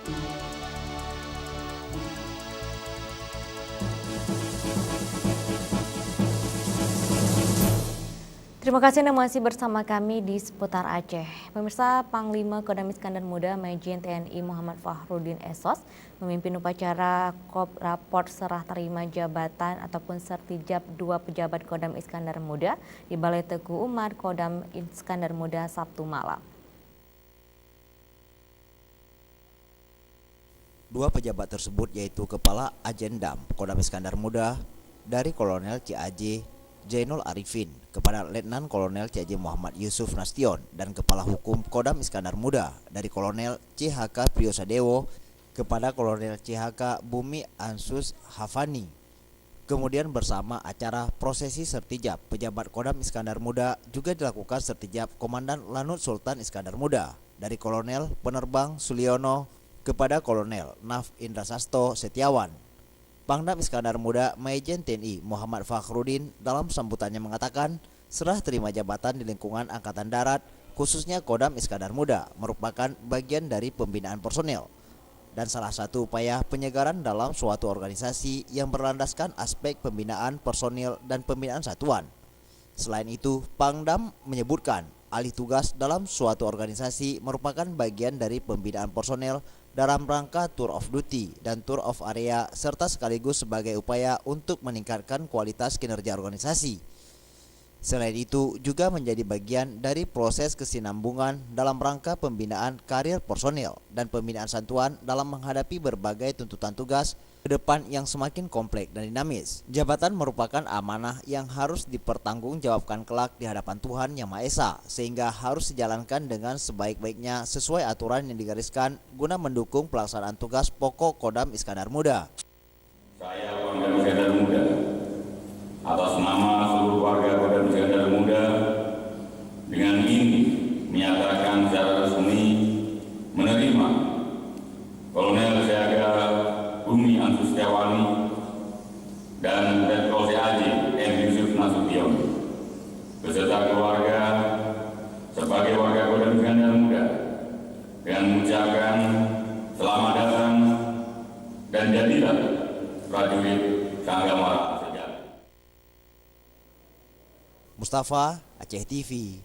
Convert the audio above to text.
Terima kasih Anda masih bersama kami di Seputar Aceh. Pemirsa, Panglima Kodam Iskandar Muda Majen TNI Muhammad Fakhrudin Esos memimpin upacara raport serah terima jabatan ataupun sertijab 2 pejabat Kodam Iskandar Muda di Balai Teguh Umar Kodam Iskandar Muda Sabtu malam. 2 pejabat tersebut yaitu Kepala Agendam Kodam Iskandar Muda dari Kolonel CAJ Jainul Arifin kepada Letnan Kolonel CAJ Muhammad Yusuf Nastion dan Kepala Hukum Kodam Iskandar Muda dari Kolonel CHK Priyosadewo kepada Kolonel CHK Bumi Ansus Hafani. Kemudian bersama acara prosesi sertijab pejabat Kodam Iskandar Muda juga dilakukan sertijab Komandan Lanut Sultan Iskandar Muda dari Kolonel Penerbang Suliono kepada Kolonel Naf Indrasasto Setiawan. Pangdam Iskandar Muda Majen TNI Muhammad Fakhrudin dalam sambutannya mengatakan serah terima jabatan di lingkungan Angkatan Darat khususnya Kodam Iskandar Muda merupakan bagian dari pembinaan personel dan salah satu upaya penyegaran dalam suatu organisasi yang berlandaskan aspek pembinaan personil dan pembinaan satuan. Selain itu, Pangdam menyebutkan alih tugas dalam suatu organisasi merupakan bagian dari pembinaan personel dalam rangka tour of duty dan tour of area serta sekaligus sebagai upaya untuk meningkatkan kualitas kinerja organisasi. Selain itu juga menjadi bagian dari proses kesinambungan dalam rangka pembinaan karir personel dan pembinaan satuan dalam menghadapi berbagai tuntutan tugas ke depan yang semakin kompleks dan dinamis. Jabatan merupakan amanah yang harus dipertanggungjawabkan kelak di hadapan Tuhan Yang Maha Esa, sehingga harus dijalankan dengan sebaik-baiknya sesuai aturan yang digariskan guna mendukung pelaksanaan tugas pokok Kodam Iskandar Muda. Saya Kodam Iskandar Muda, atas nama seluruh warga Kodam Iskandar Muda, dengan ini menyatakan secara resmi menerima Kolonel Siaga Bumi Ansus Setiawani dan Letkol CAJ M. Yusuf Nasution beserta keluarga sebagai warga Kodam Iskandar Muda dengan mengucapkan selamat datang dan jadilah prajurit Sanggama Sejati. Mustafa, Aceh TV.